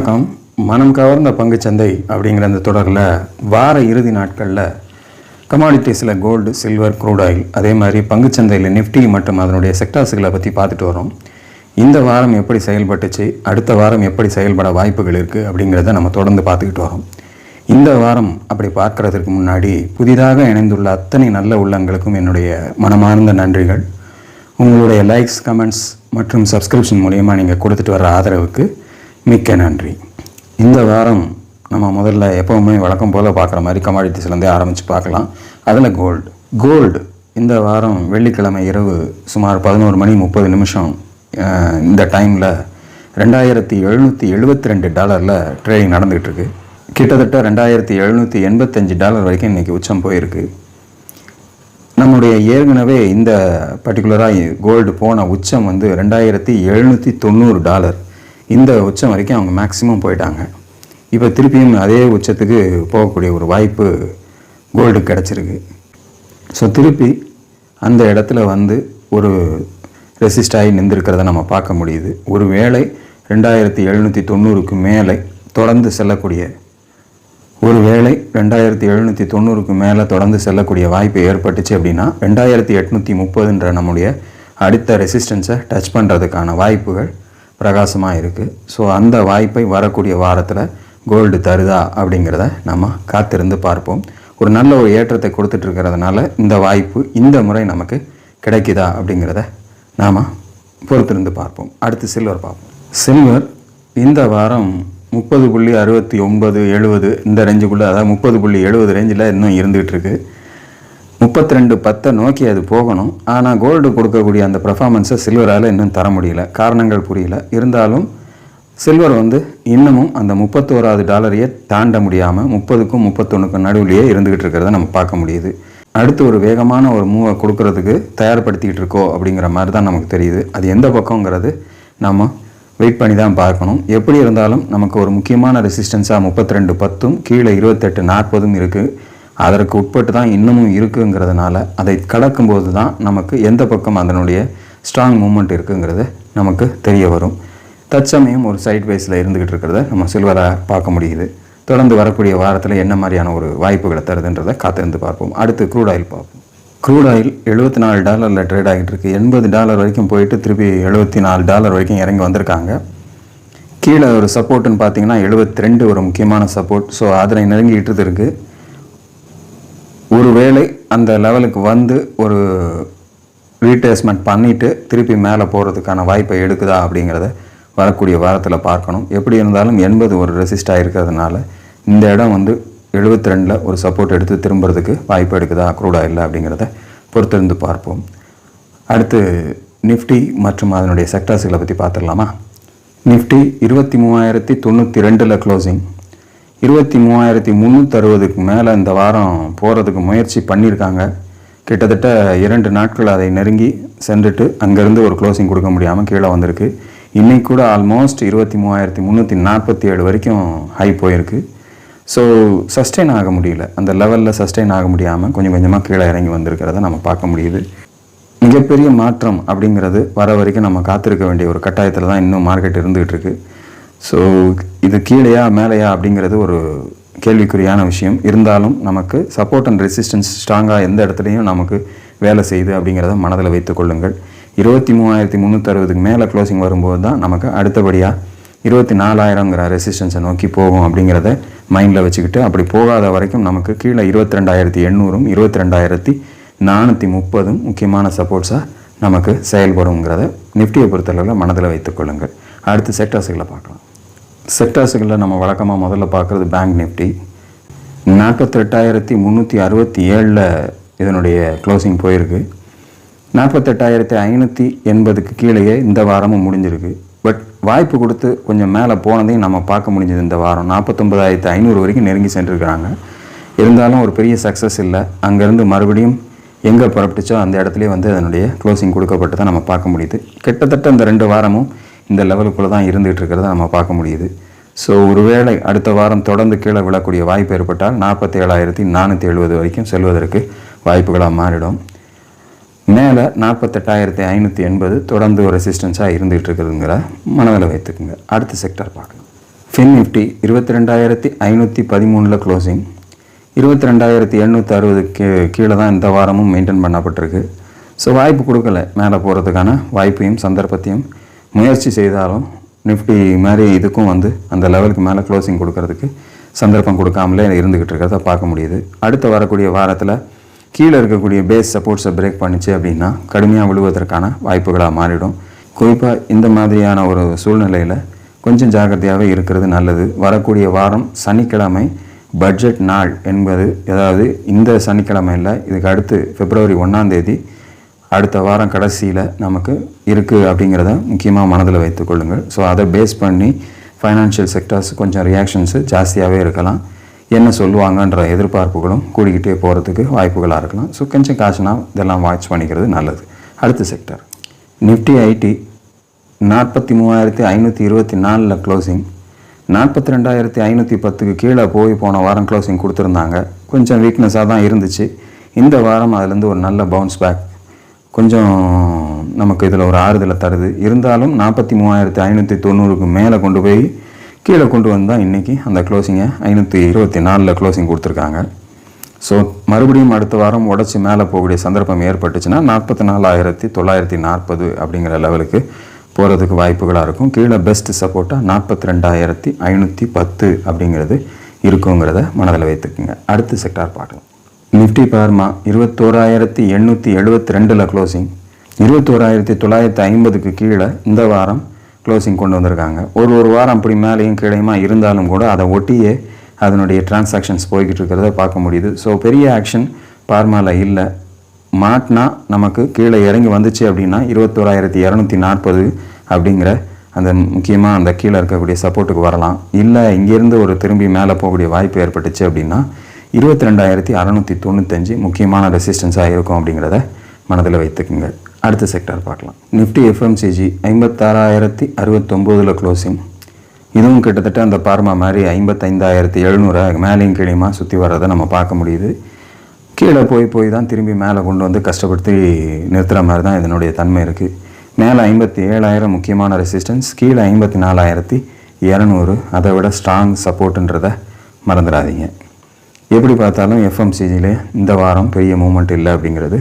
வணக்கம். மனம் கவர்ந்த பங்குச்சந்தை அப்படிங்கிற அந்த தொடரில் வார இறுதி நாட்களில் கமாடிட்டிஸில் கோல்டு, சில்வர், க்ரூட் ஆயில், அதே மாதிரி பங்குச்சந்தையில் நிஃப்டி மற்றும் அதனுடைய செக்டார்ஸுகளை பற்றி பார்த்துட்டு வரோம். இந்த வாரம் எப்படி செயல்பட்டுச்சு, அடுத்த வாரம் எப்படி செயல்பட வாய்ப்புகள் இருக்குது அப்படிங்கிறத நம்ம தொடர்ந்து பார்த்துக்கிட்டு வரோம். இந்த வாரம் அப்படி பார்க்குறதுக்கு முன்னாடி புதிதாக இணைந்துள்ள அத்தனை நல்ல உள்ளங்களுக்கும் என்னுடைய மனமார்ந்த நன்றிகள். உங்களுடைய லைக்ஸ், கமெண்ட்ஸ் மற்றும் சப்ஸ்கிரிப்ஷன் மூலமா நீங்கள் கொடுத்துட்டு வர ஆதரவுக்கு மிக்க நன்றி. இந்த வாரம் நம்ம முதல்ல எப்போவுமே வழக்கம் போல் பார்க்குற மாதிரி கமாடிட்டிஸ்லேருந்தே ஆரம்பித்து பார்க்கலாம். அதில் கோல்டு இந்த வாரம் வெள்ளிக்கிழமை இரவு சுமார் 11:30 இந்த டைமில் $2,772 ட்ரேடிங் நடந்துகிட்டு இருக்கு. கிட்டத்தட்ட $2,785 வரைக்கும் இன்றைக்கி உச்சம் போயிருக்கு. நம்முடைய ஏற்கனவே இந்த பர்டிகுலராக கோல்டு போன உச்சம் வந்து $2,790. இந்த உச்சம் வரைக்கும் அவங்க மேக்ஸிமம் போயிட்டாங்க. இப்போ திருப்பியும் அதே உச்சத்துக்கு போகக்கூடிய ஒரு வாய்ப்பு கோல்டு கிடச்சிருக்கு. ஸோ திருப்பி அந்த இடத்துல வந்து ஒரு ரெசிஸ்ட் ஆகி நின்றுருக்கிறத நம்ம பார்க்க முடியுது. ஒரு வேளை 2,790க்கு மேலே தொடர்ந்து செல்லக்கூடிய தொடர்ந்து செல்லக்கூடிய வாய்ப்பு ஏற்பட்டுச்சு அப்படின்னா 2,830 நம்முடைய அடுத்த ரெசிஸ்டன்ஸை டச் பண்ணுறதுக்கான வாய்ப்புகள் பிரகாசமாக இருக்குது. ஸோ அந்த வாய்ப்பை வரக்கூடிய வாரத்தில் கோல்டு தருதா அப்படிங்கிறத நம்ம காத்திருந்து பார்ப்போம். ஒரு நல்ல ஒரு ஏற்றத்தை கொடுத்துட்ருக்கிறதுனால இந்த வாய்ப்பு இந்த முறை நமக்கு கிடைக்குதா அப்படிங்கிறத நாம் பொறுத்திருந்து பார்ப்போம். அடுத்து சில்வர் பார்ப்போம். சில்வர் இந்த வாரம் 30.69-70 இந்த ரேஞ்சுக்குள்ளே, அதாவது 30.70 ரேஞ்சில் இன்னும் இருந்துகிட்டு இருக்கு. 32.10 நோக்கி அது போகணும். ஆனால் கோல்டு கொடுக்கக்கூடிய அந்த பர்ஃபார்மன்ஸை சில்வரால் இன்னும் தர முடியல. காரணங்கள் புரியல. இருந்தாலும் சில்வர் வந்து இன்னமும் அந்த $31 தாண்ட முடியாமல் 30க்கும் 31க்கும் நடுவிலேயே இருந்துக்கிட்டு இருக்கிறத நம்ம பார்க்க முடியுது. அடுத்து ஒரு வேகமான ஒரு மூவை கொடுக்கறதுக்கு தயார்படுத்திக்கிட்டு இருக்கோ அப்படிங்கிற மாதிரி தான் நமக்கு தெரியுது. அது எந்த பக்கங்கிறது நம்ம வெயிட் பண்ணி தான் பார்க்கணும். எப்படி இருந்தாலும் நமக்கு ஒரு முக்கியமான ரெசிஸ்டன்ஸாக 32.10 கீழே 28.40 இருக்குது. அதற்கு உட்பட்டு தான் இன்னமும் இருக்குங்கிறதுனால அதை கடக்கும்போது தான் நமக்கு எந்த பக்கம் அதனுடைய ஸ்ட்ராங் மூமெண்ட் இருக்குங்கிறது நமக்கு தெரிய வரும். தற்சமயம் ஒரு சைட் வேஸில் இருந்துக்கிட்டு இருக்கிறத நம்ம சில்வராக பார்க்க முடியுது. தொடர்ந்து வரக்கூடிய வாரத்தில் என்ன மாதிரியான ஒரு வாய்ப்புகளை தருதுன்றதை காத்திருந்து பார்ப்போம். அடுத்து க்ரூட் ஆயில் பார்ப்போம். க்ரூட் ஆயில் $74 ட்ரேட் ஆகிட்டு இருக்கு. $80 வரைக்கும் போயிட்டு திருப்பி $74 வரைக்கும் இறங்கி வந்திருக்காங்க. கீழே ஒரு சப்போர்ட்டுன்னு பார்த்தீங்கன்னா 72 ஒரு முக்கியமான சப்போர்ட். ஸோ அதில் நெருங்கிட்டு இருக்குது. ஒருவேளை அந்த லெவலுக்கு வந்து ஒரு ரீட்ரேஸ்மெண்ட் பண்ணிவிட்டு திருப்பி மேலே போகிறதுக்கான வாய்ப்பை எடுக்குதா அப்படிங்கிறத வரக்கூடிய வாரத்தில் பார்க்கணும். எப்படி இருந்தாலும் 80 ஒரு ரெசிஸ்டாக இருக்கிறதுனால இந்த இடம் வந்து 72 ஒரு சப்போர்ட் எடுத்து திரும்புறதுக்கு வாய்ப்பு எடுக்குதா க்ரூட் ஆயில் அப்படிங்கிறத பொறுத்திருந்து பார்ப்போம். அடுத்து நிஃப்டி மற்றும் அதனுடைய செக்டார்ஸுகளை பற்றி பார்த்துடலாமா? Nifty 23,092 closing. 23,360க்கு மேலே இந்த வாரம் போகிறதுக்கு முயற்சி பண்ணியிருக்காங்க. கிட்டத்தட்ட 2 நாட்கள் அதை நெருங்கி சென்றுட்டு அங்கேருந்து ஒரு க்ளோசிங் கொடுக்க முடியாமல் கீழே வந்திருக்கு. இன்றைக்கி கூட ஆல்மோஸ்ட் 23,347 வரைக்கும் ஹை போயிருக்கு. ஸோ சஸ்டெயின் ஆக முடியல. அந்த லெவலில் சஸ்டெயின் ஆக முடியாமல் கொஞ்சம் கொஞ்சமாக கீழே இறங்கி வந்திருக்கிறத நம்ம பார்க்க முடியுது. மிகப்பெரிய மாற்றம் அப்படிங்கிறது வர வரைக்கும் நம்ம காத்திருக்க வேண்டிய ஒரு கட்டாயத்தில் தான் இன்னும் மார்க்கெட் இருந்துகிட்டு இருக்கு. ஸோ இது கீழேயா மேலேயா அப்படிங்கிறது ஒரு கேள்விக்குறியான விஷயம். இருந்தாலும் நமக்கு சப்போர்ட் அண்ட் ரெசிஸ்டன்ஸ் ஸ்ட்ராங்காக எந்த இடத்துலையும் நமக்கு வேலை செய்யுது அப்படிங்கிறத மனதில் வைத்துக் கொள்ளுங்கள். 23,360க்கு மேலே க்ளோசிங் வரும்போது தான் நமக்கு அடுத்தபடியாக 24,000ங்கிற ரெசிஸ்டன்ஸை நோக்கி போகும் அப்படிங்கிறத மைண்டில் வச்சுக்கிட்டு, அப்படி போகாத வரைக்கும் நமக்கு கீழே 22,800 22,430 முக்கியமான சப்போர்ட்ஸாக நமக்கு செயல்படுங்கிறத நிஃப்டியை பொறுத்தளவில் மனதில் வைத்துக் கொள்ளுங்கள். அடுத்து செக்டார்ஸுகளை பார்க்கலாம். செக்டார்ஸுகளில் நம்ம வழக்கமாக முதல்ல பார்க்குறது பேங்க் நிஃப்டி. 48,367 இதனுடைய க்ளோசிங் போயிருக்கு. 48,580க்கு கீழேயே இந்த வாரமும் முடிஞ்சிருக்கு. பட் வாய்ப்பு கொடுத்து கொஞ்சம் மேலே போனதையும் நம்ம பார்க்க முடிஞ்சது. இந்த வாரம் 49,500 வரைக்கும் நெருங்கி சென்றிருக்கிறாங்க. இருந்தாலும் ஒரு பெரிய சக்ஸஸ் இல்லை. அங்கேருந்து மறுபடியும் எங்கே புறப்பட்டுச்சோ அந்த இடத்துலேயே வந்து அதனுடைய க்ளோசிங் கொடுக்கப்பட்டு தான் நம்ம பார்க்க முடியுது. கிட்டத்தட்ட இந்த 2 வாரமும் இந்த லெவலுக்குள்ளே தான் இருந்துகிட்டு இருக்கிறத நம்ம பார்க்க முடியுது. ஸோ ஒருவேளை அடுத்த வாரம் தொடர்ந்து கீழே விழக்கூடிய வாய்ப்பு ஏற்பட்டால் 47,470 வரைக்கும் செல்வதற்கு வாய்ப்புகளாக மாறிடும். மேலே 48,580 தொடர்ந்து ஒரு ரெசிஸ்டன்ஸாக இருந்துகிட்டு இருக்குதுங்கிற மனதில் வைத்துக்குங்க. அடுத்த செக்டர் பார்க்கலாம். Fin Nifty 22,513 closing. 22,860 கீழே தான் இந்த வாரமும் மெயின்டைன் பண்ணப்பட்டிருக்கு. ஸோ வாய்ப்பு கொடுக்கல, மேலே போகிறதுக்கான வாய்ப்பையும் சந்தர்ப்பத்தையும் முயற்சி செய்தாலும் நிஃப்டி மாதிரி இதுக்கும் அந்த லெவலுக்கு மேலே க்ளோசிங் கொடுக்கறதுக்கு சந்தர்ப்பம் கொடுக்காமலே இருந்துக்கிட்டு இருக்கிறத பார்க்க முடியுது. அடுத்து வரக்கூடிய வாரத்தில் கீழே இருக்கக்கூடிய பேஸ் சப்போர்ட்ஸை பிரேக் பண்ணிச்சு அப்படின்னா கடுமையாக விழுவதற்கான வாய்ப்புகளாக மாறிடும். குறிப்பாக இந்த மாதிரியான ஒரு சூழ்நிலையில் கொஞ்சம் ஜாக்கிரதையாகவே இருக்கிறது நல்லது. வரக்கூடிய வாரம் சனிக்கிழமை பட்ஜெட் நாள் என்பது, அதாவது இந்த சனிக்கிழமை இல்லை, இதுக்கு அடுத்து February 1 அடுத்த வாரம் கடைசியில் நமக்கு இருக்குது அப்படிங்கிறத முக்கியமாக மனதில் வைத்துக்கொள்ளுங்கள். ஸோ அதை பேஸ் பண்ணி ஃபைனான்ஷியல் செக்டர்ஸ் கொஞ்சம் ரியாக்ஷன்ஸு ஜாஸ்தியாகவே இருக்கலாம். என்ன சொல்லுவாங்கன்ற எதிர்பார்ப்புகளும் கூடிக்கிட்டே போகிறதுக்கு வாய்ப்புகளாக இருக்கலாம். ஸோ கொஞ்சம் காசுனால் இதெல்லாம் வாட்ச் பண்ணிக்கிறது நல்லது. அடுத்த செக்டர் நிஃப்டி ஐடி 43,524 க்ளோசிங். 42,510 கீழே போன வாரம் க்ளோசிங் கொடுத்துருந்தாங்க. கொஞ்சம் வீக்னஸாக தான் இருந்துச்சு. இந்த வாரம் அதிலேருந்து ஒரு நல்ல பவுன்ஸ் பேக் கொஞ்சம் நமக்கு இதில் ஒரு ஆறுதலை தருது. இருந்தாலும் 43,590 மேலே கொண்டு போய் கீழே கொண்டு வந்தால் இன்றைக்கி அந்த க்ளோசிங்கை 524 க்ளோசிங் கொடுத்துருக்காங்க. ஸோ மறுபடியும் அடுத்த வாரம் உடச்சி மேலே போகக்கூடிய சந்தர்ப்பம் ஏற்பட்டுச்சுன்னா 44,940 அப்படிங்கிற லெவலுக்கு போகிறதுக்கு வாய்ப்புகளாக இருக்கும். கீழே பெஸ்ட் சப்போர்ட்டாக 42,510 அப்படிங்கிறது இருக்குங்கிறத மனதில் வைத்துக்குங்க. அடுத்த செக்டார் பார்க்கலாம். Nifty pharma 21,872 closing. 21,950 கீழே இந்த வாரம் க்ளோசிங் கொண்டு வந்திருக்காங்க. ஒரு வாரம் அப்படி மேலேயும் கீழையுமா இருந்தாலும் கூட அதை ஒட்டியே அதனுடைய டிரான்சாக்ஷன்ஸ் போய்கிட்டு இருக்கிறத பார்க்க முடியுது. ஸோ பெரிய ஆக்ஷன் பார்மாவில் இல்லை. மாட்டினா நமக்கு கீழே இறங்கி வந்துச்சு அப்படின்னா 21,240 அப்படிங்கிற அந்த முக்கியமாக அந்த கீழே இருக்கக்கூடிய சப்போர்ட்டுக்கு வரலாம். இல்லை இங்கேருந்து ஒரு திரும்பி மேலே போகக்கூடிய வாய்ப்பு ஏற்பட்டுச்சு அப்படின்னா 22,695 முக்கியமான ரெசிஸ்டன்ஸாக இருக்கும் அப்படிங்கிறத மனதில் வைத்துக்குங்க. அடுத்த செக்டார் பார்க்கலாம். Nifty FMCG 56,069 closing. இதுவும் கிட்டத்தட்ட அந்த பார்மா மாதிரி 55,700 மேலேயும் கீழேயுமா சுற்றி வர்றதை நம்ம பார்க்க முடியுது. கீழே போய் தான் திரும்பி மேலே கொண்டு வந்து கஷ்டப்படுத்தி நிறுத்துகிற மாதிரி தான் இதனுடைய தன்மை இருக்குது. மேலே 57,000 முக்கியமான ரெசிஸ்டன்ஸ், கீழே 54,200 அதை விட ஸ்ட்ராங் சப்போர்ட்டுன்றதை மறந்துடாதீங்க. எப்படி பார்த்தாலும் எஃப்எம்சிஜியில் இந்த வாரம் பெரிய மூமெண்ட் இல்லை அப்படிங்கிறது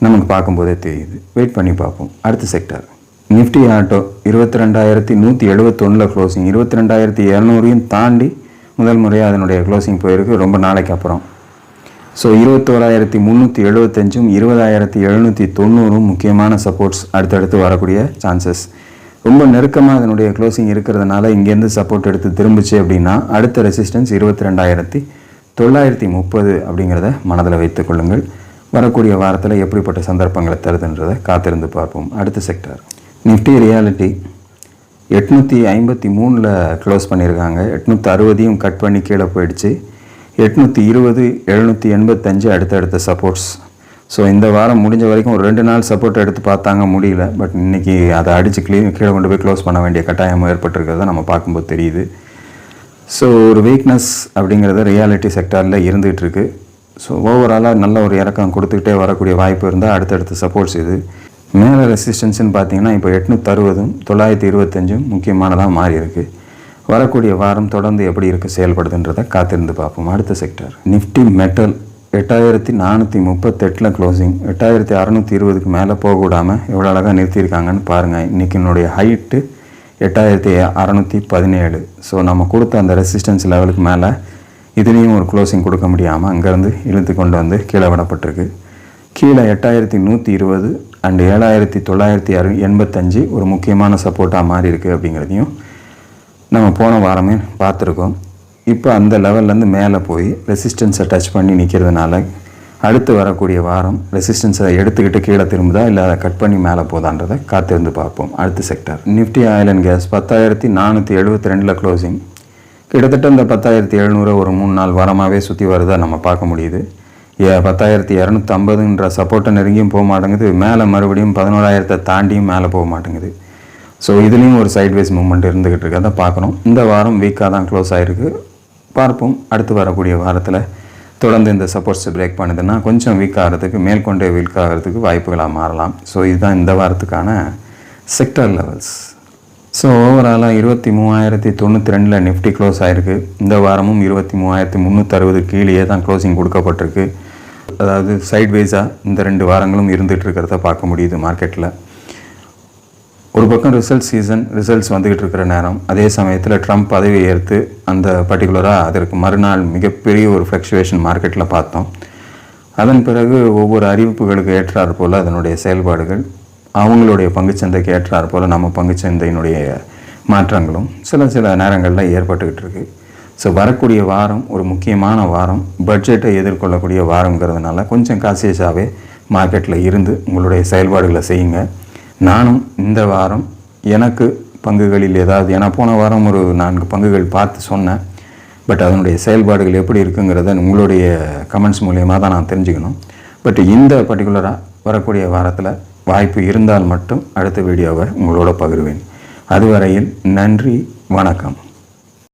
நமக்கு பார்க்கும்போதே தெரியுது. வெயிட் பண்ணி பார்ப்போம். அடுத்த செக்டார் நிஃப்டி ஆட்டோ 22,171 க்ளோசிங். 22,200 தாண்டி முதல் முறையாக அதனுடைய க்ளோசிங் போயிருக்கு ரொம்ப நாளைக்கு அப்புறம். ஸோ 21,375 20,790 முக்கியமான சப்போர்ட்ஸ் அடுத்தடுத்து வரக்கூடிய சான்சஸ். ரொம்ப நெருக்கமாக அதனுடைய க்ளோசிங் இருக்கிறதுனால இங்கேருந்து சப்போர்ட் எடுத்து திரும்பிச்சு அப்படின்னா அடுத்த ரெசிஸ்டன்ஸ் 22,930 அப்படிங்கிறத மனதில் வைத்துக் கொள்ளுங்கள். வரக்கூடிய வாரத்தில் எப்படிப்பட்ட சந்தர்ப்பங்களை தருதுன்றதை காத்திருந்து பார்ப்போம். அடுத்த செக்டார் நிஃப்டி ரியாலிட்டி 853 க்ளோஸ் பண்ணியிருக்காங்க. 860 கட் பண்ணி கீழே போயிடுச்சு. 820 785 அடுத்தடுத்த சப்போர்ட்ஸ். ஸோ இந்த வாரம் முடிஞ்ச வரைக்கும் ஒரு 2 நாள் சப்போர்ட் எடுத்து பார்த்தாங்க, முடியல. பட் இன்றைக்கி அதை அடித்து கீழே கொண்டு போய் க்ளோஸ் பண்ண வேண்டிய கட்டாயம் ஏற்பட்டிருக்கிறத நம்ம பார்க்கும்போது தெரியுது. ஸோ ஒரு வீக்னஸ் அப்படிங்கிறது ரியாலிட்டி செக்டாரில் இருந்துகிட்டு இருக்குது. ஸோ ஓவராலாக நல்ல ஒரு இறக்கம் கொடுத்துக்கிட்டே வரக்கூடிய வாய்ப்பு இருந்தால் அடுத்தடுத்த சப்போர்ட்ஸ் இது. மேலே ரெசிஸ்டன்ஸ்னு பார்த்தீங்கன்னா இப்போ 860 925 முக்கியமானதாக மாறி இருக்குது. வரக்கூடிய வாரம் தொடர்ந்து எப்படி இருக்குது செயல்படுதுன்றதை காத்திருந்து பார்ப்போம். அடுத்த செக்டார் நிஃப்டி மெட்டல் 8,438 க்ளோசிங். 8,620 மேலே போக விடாமல் எவ்வளோ அழகாக நிறுத்தியிருக்காங்கன்னு பாருங்கள். இன்றைக்கி என்னுடைய ஹைட்டு 8,617. ஸோ நம்ம கொடுத்த அந்த ரெசிஸ்டன்ஸ் லெவலுக்கு மேலே இதுலேயும் ஒரு க்ளோசிங் கொடுக்க முடியாமல் அங்கேருந்து இழுத்து கொண்டு வந்து கீழே விடப்பட்டிருக்கு. கீழே 8,120 அண்ட் 7,985 ஒரு முக்கியமான சப்போர்ட்டாக மாறி இருக்குது அப்படிங்கிறதையும் நம்ம போன வாரமே பார்த்துருக்கோம். இப்போ அந்த லெவல்லேருந்து மேலே போய் ரெசிஸ்டன்ஸை டச் பண்ணி நிற்கிறதுனால அடுத்து வரக்கூடிய வாரம் ரெசிஸ்டன்ஸை எடுத்துக்கிட்டு கீழே திரும்புதா இல்லை அதை கட் பண்ணி மேலே போதான்றதை காத்திருந்து பார்ப்போம். அடுத்த sector Nifty oil and gas 10,472 closing. கிட்டத்தட்ட இந்த 10,700 ஒரு 3 நாள் வாரமாகவே சுற்றி வருதா நம்ம பார்க்க முடியுது. 10,250ன்ற சப்போர்ட்டை நெருங்கியும் போக மாட்டேங்குது. மேலே மறுபடியும் 11,000 தாண்டியும் மேலே போக மாட்டேங்குது. ஸோ இதுலேயும் ஒரு சைட்வேஸ் மூவ்மெண்ட் இருந்துக்கிட்டு இருக்கு. அதை பார்க்கணும். இந்த வாரம் வீக்காக தான் க்ளோஸ் ஆகிருக்கு. பார்ப்போம். அடுத்து வரக்கூடிய வாரத்தில் தொடர்ந்து இந்த சப்போர்ட்ஸை பிரேக் பண்ணுதுன்னா கொஞ்சம் வீக் ஆகிறதுக்கு மேற்கொண்டே வீக் ஆகிறதுக்கு வாய்ப்புகளாக மாறலாம். ஸோ இதுதான் இந்த வாரத்துக்கான செக்டர் லெவல்ஸ். ஸோ ஓவராலாக 23,092 நிஃப்டி க்ளோஸ் ஆகிருக்கு. இந்த வாரமும் 23,360 கீழே தான் க்ளோசிங் கொடுக்கப்பட்டிருக்கு. அதாவது சைட்வேஸாக இந்த 2 வாரங்களும் இருந்துகிட்டு இருக்கிறத பார்க்க முடியுது மார்க்கெட்டில். ஒரு பக்கம் ரிசல்ட்ஸ் வந்துக்கிட்டு இருக்கிற நேரம், அதே சமயத்தில் ட்ரம்ப் பதவி ஏற்று அந்த பர்டிகுலராக அதற்கு மறுநாள் மிகப்பெரிய ஒரு ஃப்ளக்சுவேஷன் மார்க்கெட்டில் பார்த்தோம். அதன் பிறகு ஒவ்வொரு அறிவிப்புகளுக்கு ஏற்றாற் போல் அதனுடைய செயல்பாடுகள், அவங்களுடைய பங்குச்சந்தைக்கு ஏற்றாற் போல் நம்ம பங்குச்சந்தையினுடைய மாற்றங்களும் சில நேரங்களில் ஏற்பட்டுக்கிட்டு இருக்குது. ஸோ வரக்கூடிய வாரம் ஒரு முக்கியமான வாரம், பட்ஜெட்டை எதிர்கொள்ளக்கூடிய வாரங்கிறதுனால கொஞ்சம் காசியஸாகவே மார்க்கெட்டில் இருந்து உங்களுடைய செயல்பாடுகளை செய்யுங்க. நானும் இந்த வாரம் எனக்கு பங்குகளில் ஏதாவது, ஏன்னா போன வாரம் ஒரு 4 பங்குகள் பார்த்து சொன்னேன். பட் அதனுடைய செயல்பாடுகள் எப்படி இருக்குங்கிறத உங்களுடைய கமெண்ட்ஸ் மூலியமாக தான் நான் தெரிஞ்சுக்கணும். பட் இந்த பர்டிகுலராக வரக்கூடிய வாரத்தில் வாய்ப்பு இருந்தால் மட்டும் அடுத்த வீடியோவை உங்களோட பகிர்வேன். அதுவரையில் நன்றி, வணக்கம்.